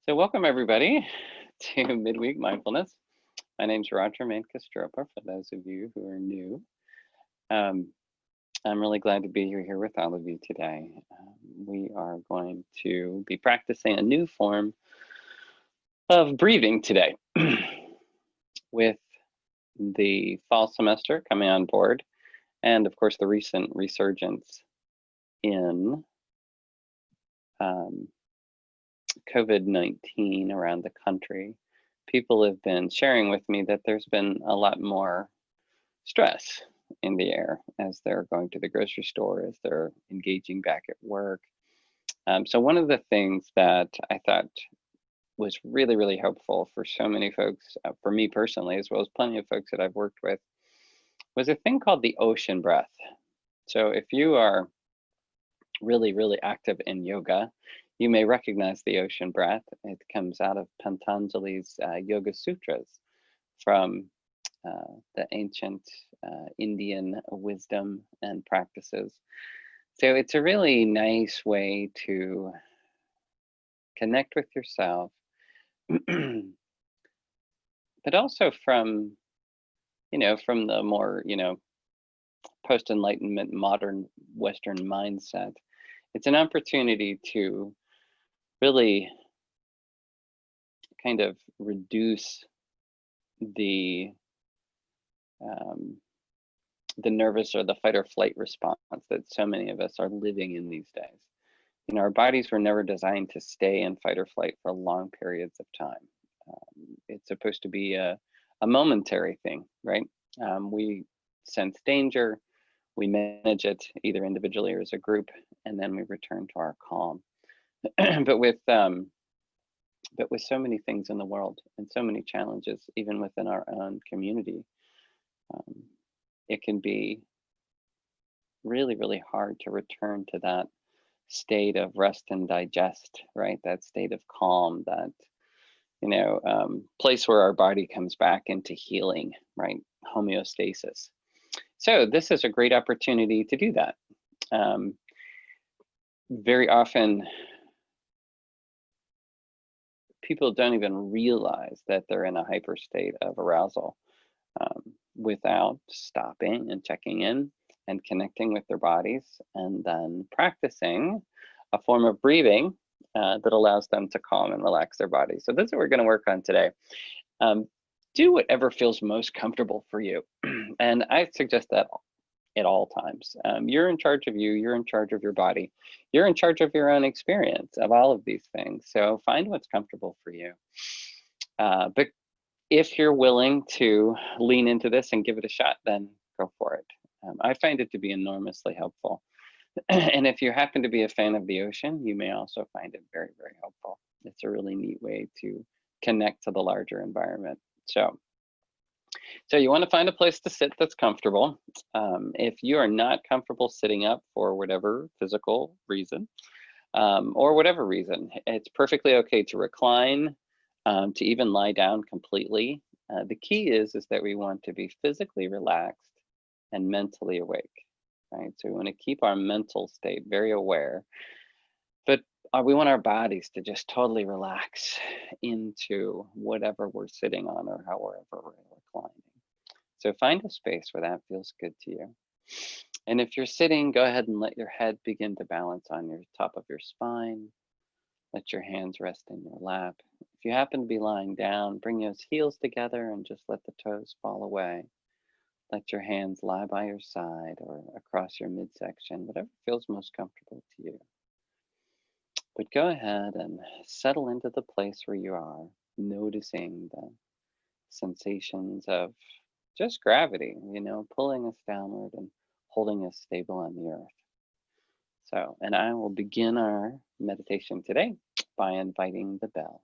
So welcome everybody to Midweek Mindfulness. My name's Roger Mancastroppa, for those of you who are new. Um, I'm really glad to be here with all of you today. We are going to be practicing a new form of breathing today. With the fall semester coming on board, and of course the recent resurgence in COVID-19 around the country, people have been sharing with me that there's been a lot more stress in the air as they're going to the grocery store, as they're engaging back at work. So one of the things that I thought was really, really helpful for so many folks, for me personally, as well as plenty of folks that I've worked with, was a thing called the ocean breath. So if you are really, really active in yoga, you may recognize the ocean breath. It comes out of Patanjali's Yoga Sutras from the ancient Indian wisdom and practices. So it's a really nice way to connect with yourself, but also from, from the more, post-enlightenment modern Western mindset. It's an opportunity to really kind of reduce the um, the nervous or the fight or flight response that so many of us are living in these days. Our bodies were never designed to stay in fight or flight for long periods of time. It's supposed to be a momentary thing, right? We sense danger, we manage it either individually or as a group, and then we return to our calm. but with so many things in the world and so many challenges, even within our own community, um, it can be really, really hard to return to that state of rest and digest, right? That state of calm, that place where our body comes back into healing, right? Homeostasis. So this is a great opportunity to do that. Very often, people don't even realize that they're in a hyper state of arousal without stopping and checking in and connecting with their bodies, and then practicing a form of breathing that allows them to calm and relax their body. So this is what we're going to work on today. Do whatever feels most comfortable for you. And I suggest that at all times. You're in charge of you, you're in charge of your body, you're in charge of your own experience of all of these things. So find what's comfortable for you. But if you're willing to lean into this and give it a shot, then go for it. I find it to be enormously helpful. And if you happen to be a fan of the ocean, you may also find it very, very helpful. It's a really neat way to connect to the larger environment. So you want to find a place to sit that's comfortable. If you are not comfortable sitting up for whatever physical reason, or whatever reason, it's perfectly okay to recline, to even lie down completely. The key is that we want to be physically relaxed and mentally awake, right? So we want to keep our mental state very aware, but we want our bodies to just totally relax into whatever we're sitting on or however we're reclining. So find a space where that feels good to you. And if you're sitting, go ahead and let your head begin to balance on your top of your spine. Let your hands rest in your lap. If you happen to be lying down, bring those heels together and just let the toes fall away. Let your hands lie by your side or across your midsection, whatever feels most comfortable to you. But go ahead and settle into the place where you are, noticing the sensations of just gravity, pulling us downward and holding us stable on the earth. So, and I will begin our meditation today by inviting the bell.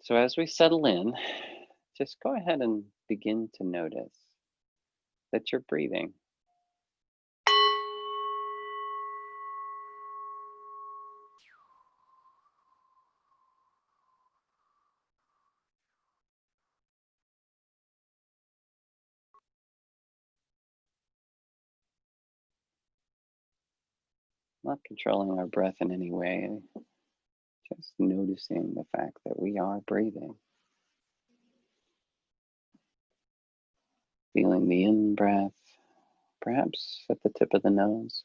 So as we settle in, just go ahead and begin to notice that you're breathing. Not controlling our breath in any way, Just noticing the fact that we are breathing. Feeling the in-breath, perhaps at the tip of the nose,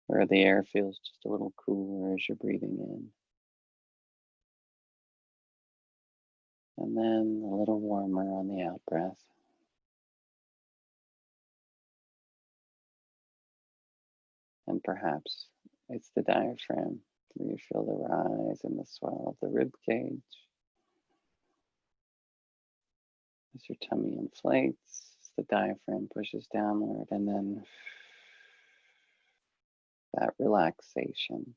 where the air feels just a little cooler as you're breathing in. And then a little warmer on the out-breath. And perhaps it's the diaphragm, where you feel the rise and the swell of the rib cage as your tummy inflates, the diaphragm pushes downward, and then that relaxation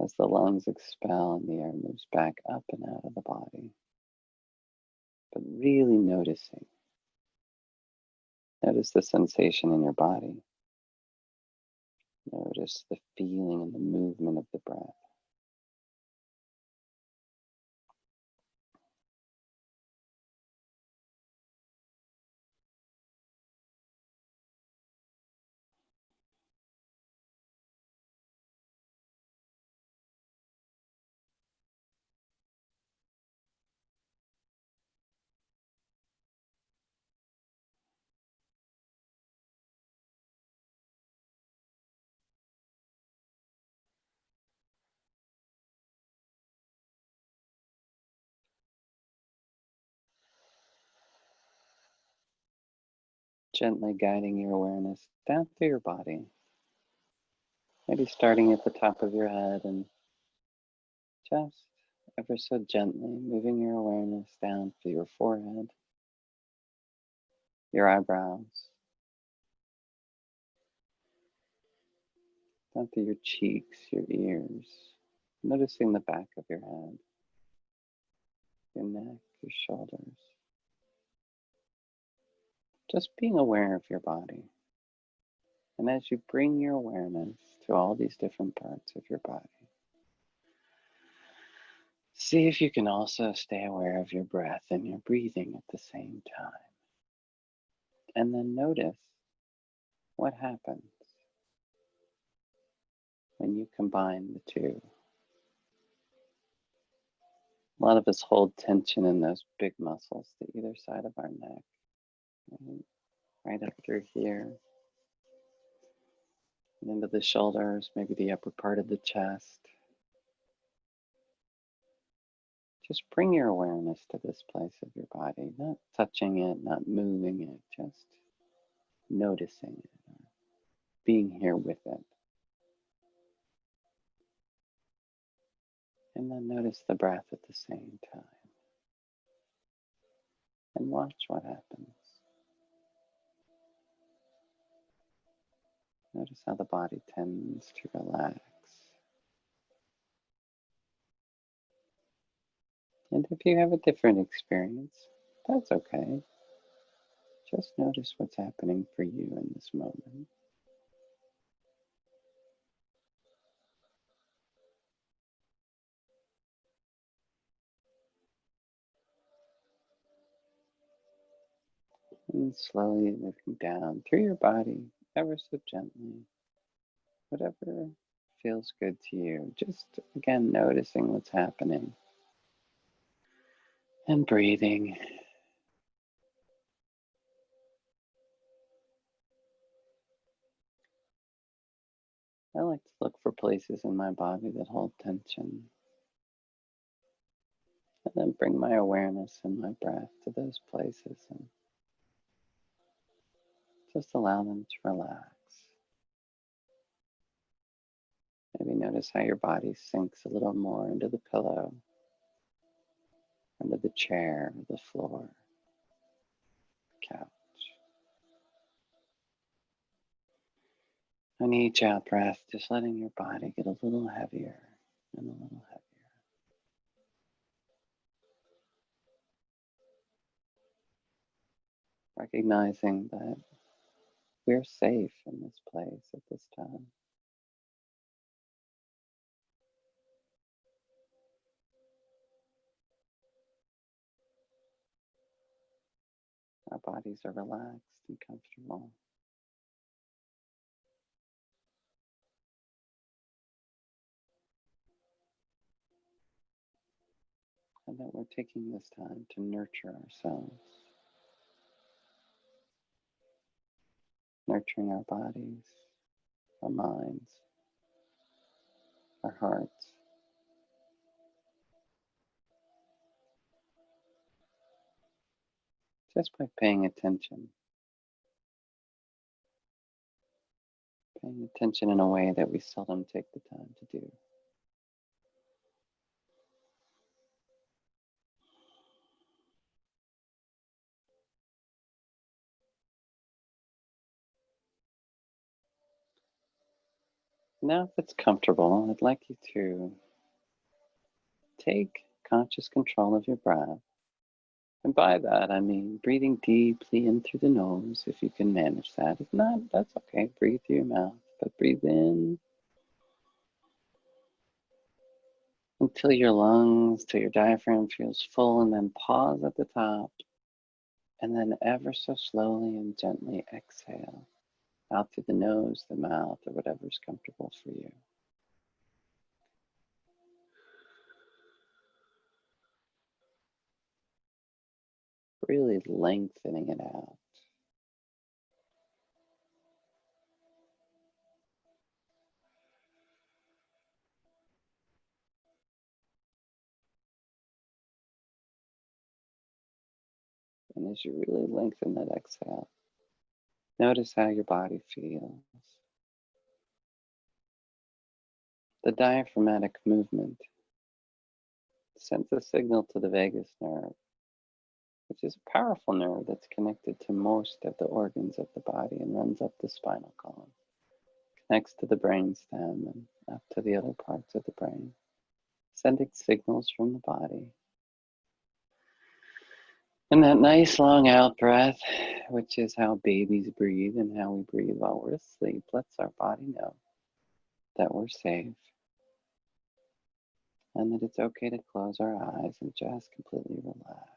as the lungs expel and the air moves back up and out of the body. But really noticing. Notice the sensation in your body. Notice the feeling and the movement of the breath. Gently guiding your awareness down through your body. Maybe starting at the top of your head and just ever so gently moving your awareness down through your forehead, your eyebrows, down through your cheeks, your ears, noticing the back of your head, your neck, your shoulders. Just being aware of your body. And as you bring your awareness to all these different parts of your body, see if you can also stay aware of your breath and your breathing at the same time. And then notice what happens when you combine the two. A lot of us hold tension in those big muscles to either side of our neck, right up through here, and into the shoulders, maybe the upper part of the chest. Just bring your awareness to this place of your body, not touching it, not moving it, just noticing it, or being here with it. And then notice the breath at the same time. And watch what happens. Notice how the body tends to relax. And if you have a different experience, that's okay. Just notice what's happening for you in this moment. And slowly moving down through your body, ever so gently, whatever feels good to you. Just again, noticing what's happening and breathing. I like to look for places in my body that hold tension, and then bring my awareness and my breath to those places and just allow them to relax. Maybe notice how your body sinks a little more into the pillow, into the chair, the floor, the couch. On each out breath, just letting your body get a little heavier and a little heavier. Recognizing that we're safe in this place at this time. Our bodies are relaxed and comfortable. and that we're taking this time to nurture ourselves, nurturing our bodies, our minds, our hearts, just by paying attention in a way that we seldom take the time to do. Now, if it's comfortable, I'd like you to take conscious control of your breath. And by that, I mean breathing deeply in through the nose, if you can manage that. If not, that's okay. Breathe through your mouth, but breathe in until your lungs, till your diaphragm feels full, and then pause at the top. And then ever so slowly and gently exhale out through the nose, the mouth, or whatever's comfortable for you. Really lengthening it out. And as you really lengthen that exhale, notice how your body feels. The diaphragmatic movement sends a signal to the vagus nerve, which is a powerful nerve that's connected to most of the organs of the body and runs up the spinal column, connects to the brainstem and up to the other parts of the brain, sending signals from the body. And that nice long out breath, which is how babies breathe and how we breathe while we're asleep, lets our body know that we're safe and that it's okay to close our eyes and just completely relax.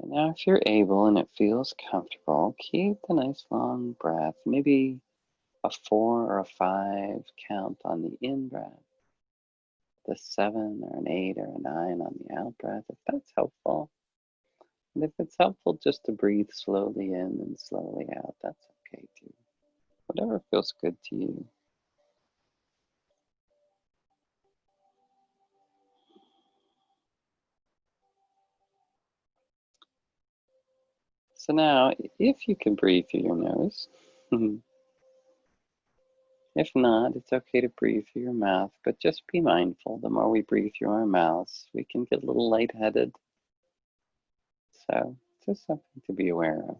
And now if you're able and it feels comfortable, keep the nice long breath, maybe a 4 or a 5 count on the in breath, the 7 or an 8 or a 9 on the out breath, if that's helpful. And if it's helpful just to breathe slowly in and slowly out, that's okay too. Whatever feels good to you. So now, if you can breathe through your nose, if not, it's okay to breathe through your mouth, but just be mindful. The more we breathe through our mouths, we can get a little lightheaded. So, just something to be aware of.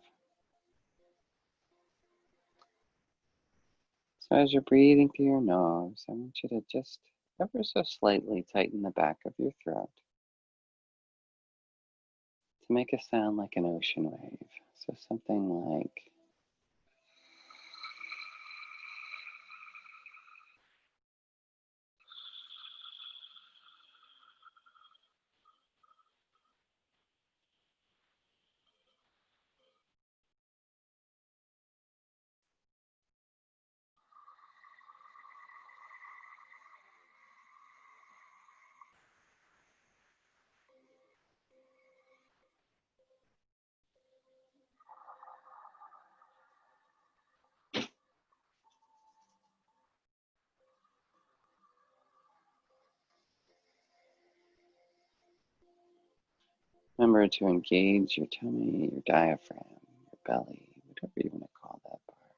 So, as you're breathing through your nose, I want you to just ever so slightly tighten the back of your throat to make a sound like an ocean wave. So, something like remember to engage your tummy, your diaphragm, your belly, whatever you want to call that part.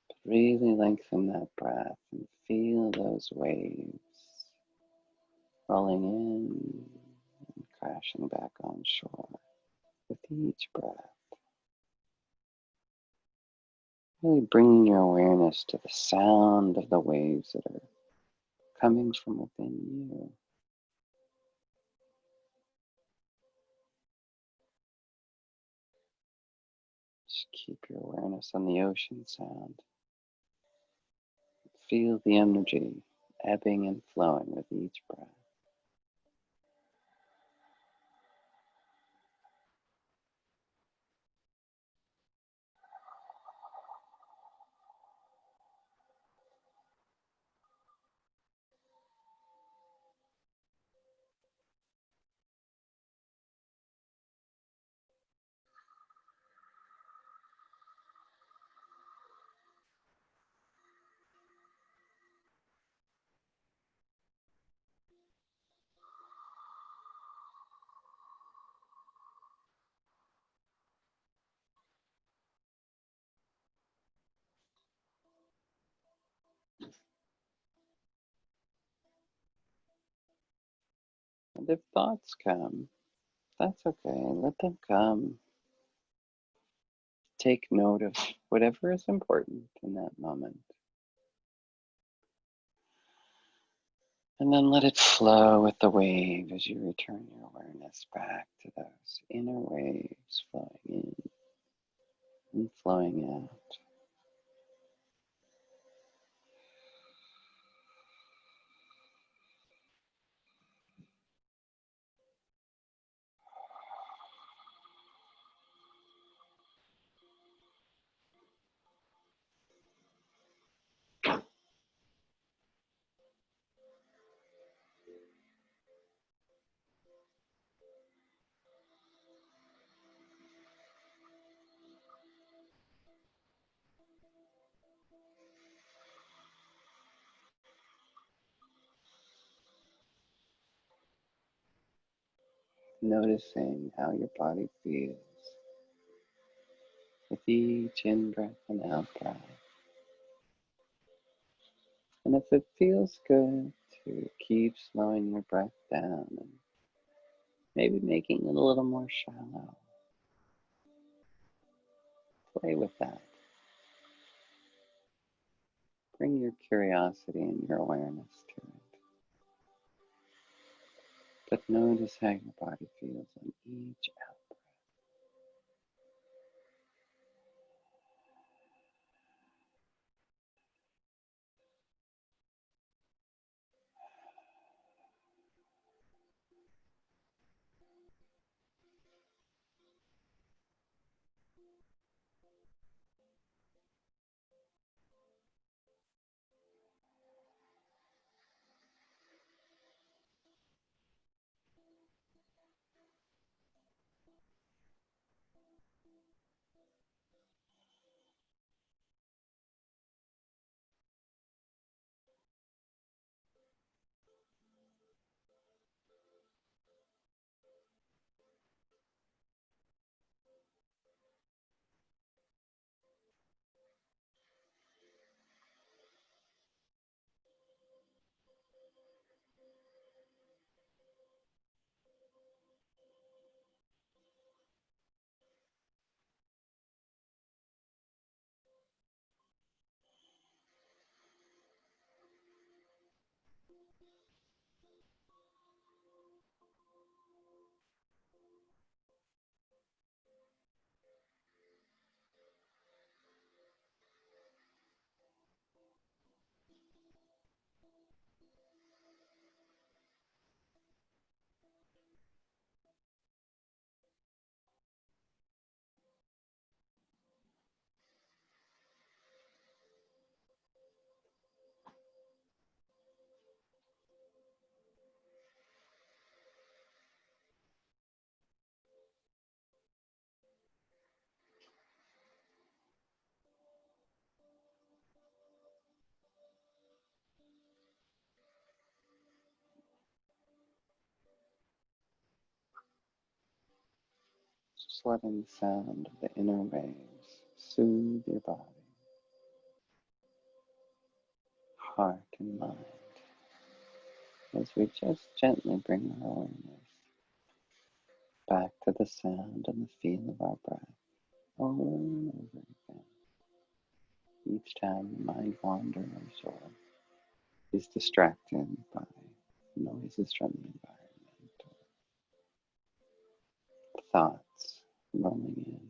But really lengthen that breath and feel those waves rolling in and crashing back on shore with each breath. Really bringing your awareness to the sound of the waves that are coming from within you. Just keep your awareness on the ocean sound. Feel the energy ebbing and flowing with each breath. And if thoughts come, that's okay. Let them come. Take note of whatever is important in that moment. And then let it flow with the wave as you return your awareness back to those inner waves flowing in and flowing out. Noticing how your body feels with each in-breath and out-breath. And if it feels good to keep slowing your breath down and maybe making it a little more shallow, play with that. Bring your curiosity and your awareness to it. But notice how your body feels on each out. Just letting the sound of the inner waves soothe your body, heart, and mind as we just gently bring our awareness back to the sound and the feel of our breath over and over again. Each time the mind wanders or is distracted by noises from the environment, or thoughts rolling in.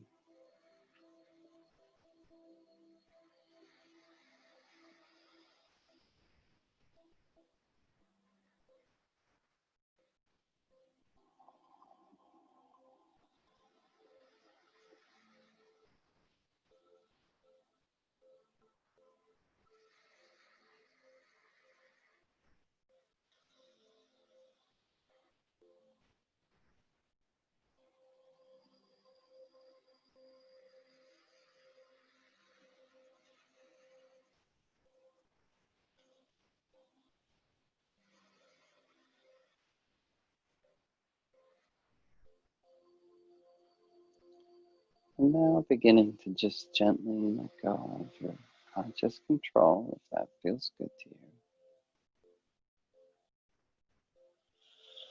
And now beginning to just gently let go of your conscious control if that feels good to you.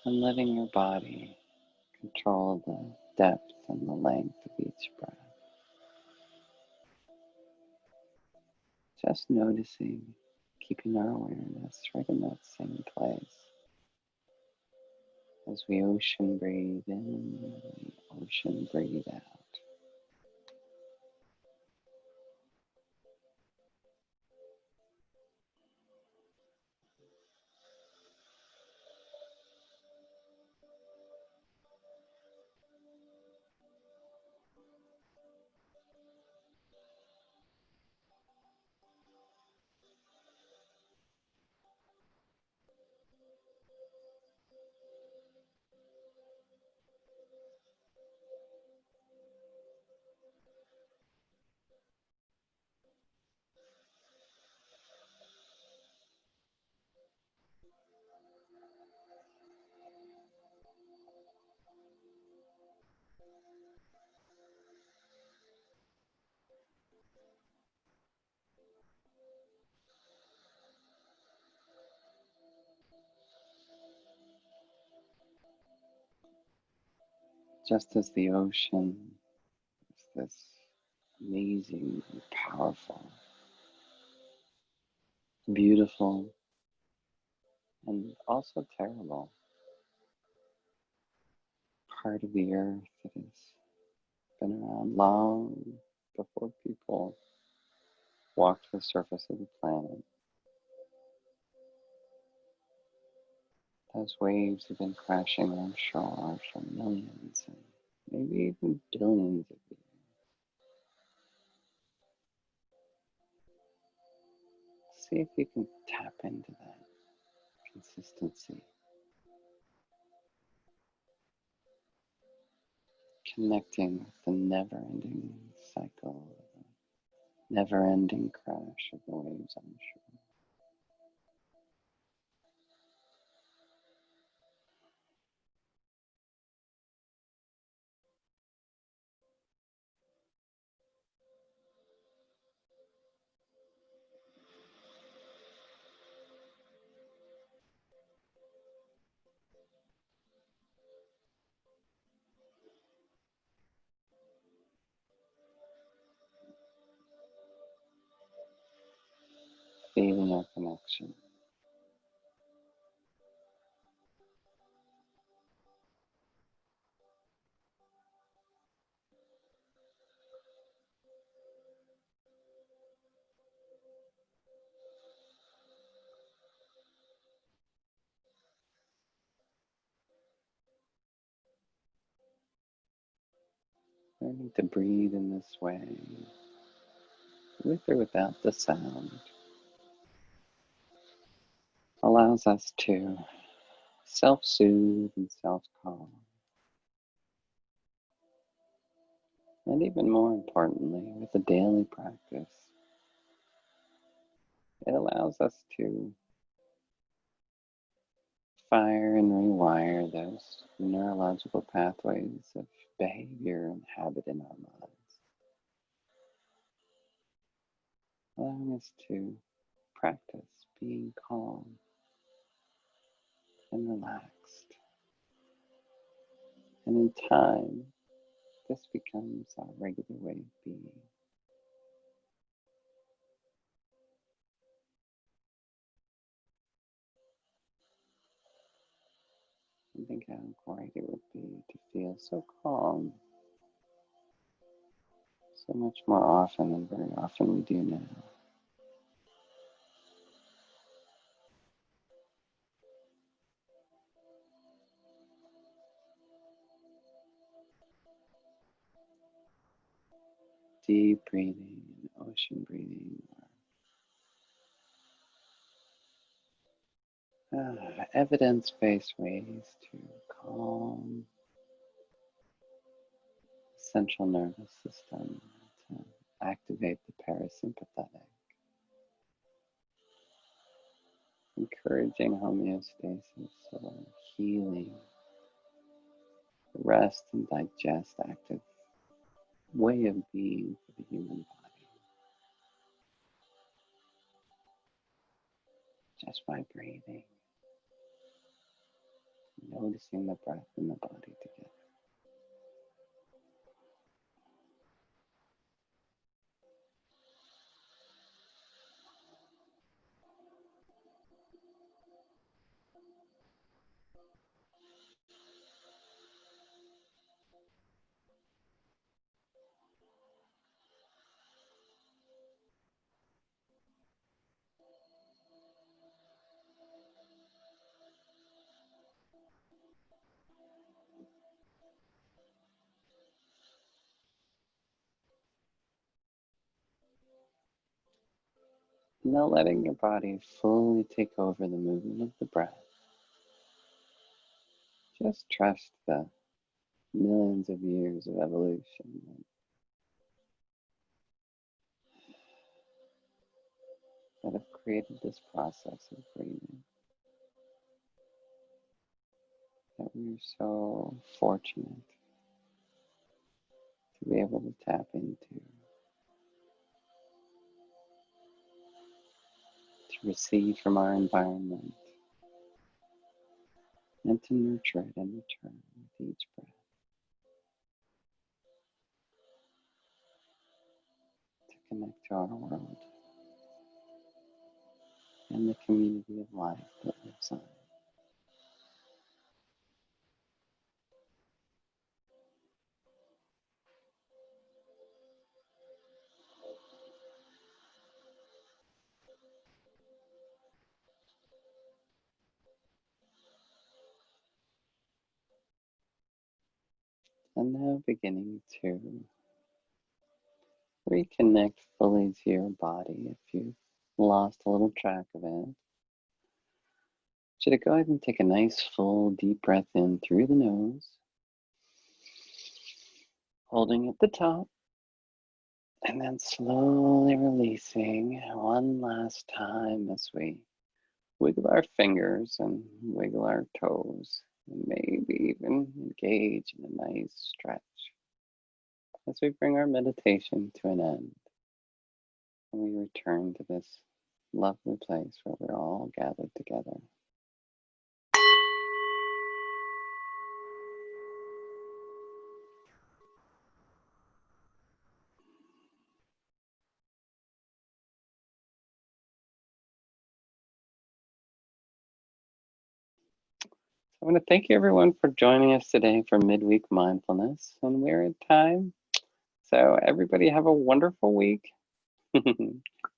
and letting your body control the depth and the length of each breath. Just noticing, keeping our awareness right in that same place. As we ocean breathe in, we ocean breathe out. Just as the ocean is this amazing, powerful, beautiful, and also terrible part of the earth that has been around long before people walked the surface of the planet. Those waves have been crashing on shore for millions and maybe even billions of years. See if you can tap into that consistency, connecting with the never-ending cycle, the never-ending crash of the waves on the shore. Feeling our connection. Learning to breathe in this way, with or without the sound, allows us to self-soothe and self-calm. And even more importantly, with a daily practice, it allows us to fire and rewire those neurological pathways of behavior and habit in our minds, allowing us to practice being calm and relaxed. And in time, this becomes our regular way of being. And think how great it would be to feel so calm so much more often than very often we do now. Deep breathing and ocean breathing, evidence-based ways to calm the central nervous system, to activate the parasympathetic, encouraging homeostasis or healing, rest and digest active way of being for the human body, just by breathing, Noticing the breath and the body together. Now letting your body fully take over the movement of the breath. Just trust the millions of years of evolution that have created this process of breathing. That we're so fortunate to be able to tap into, to receive from our environment, and to nurture it in return with each breath. To connect to our world and the community of life that lives on. And now beginning to reconnect fully to your body if you've lost a little track of it. Should I go ahead and take a nice full deep breath in through the nose, holding at the top, and then slowly releasing one last time as we wiggle our fingers and wiggle our toes, and maybe even engage in a nice stretch as we bring our meditation to an end. And we return to this lovely place where we're all gathered together. I want to thank you everyone for joining us today for Midweek Mindfulness. And we're at time. So everybody have a wonderful week.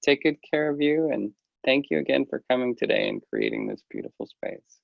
Take good care of you, and thank you again for coming today and creating this beautiful space.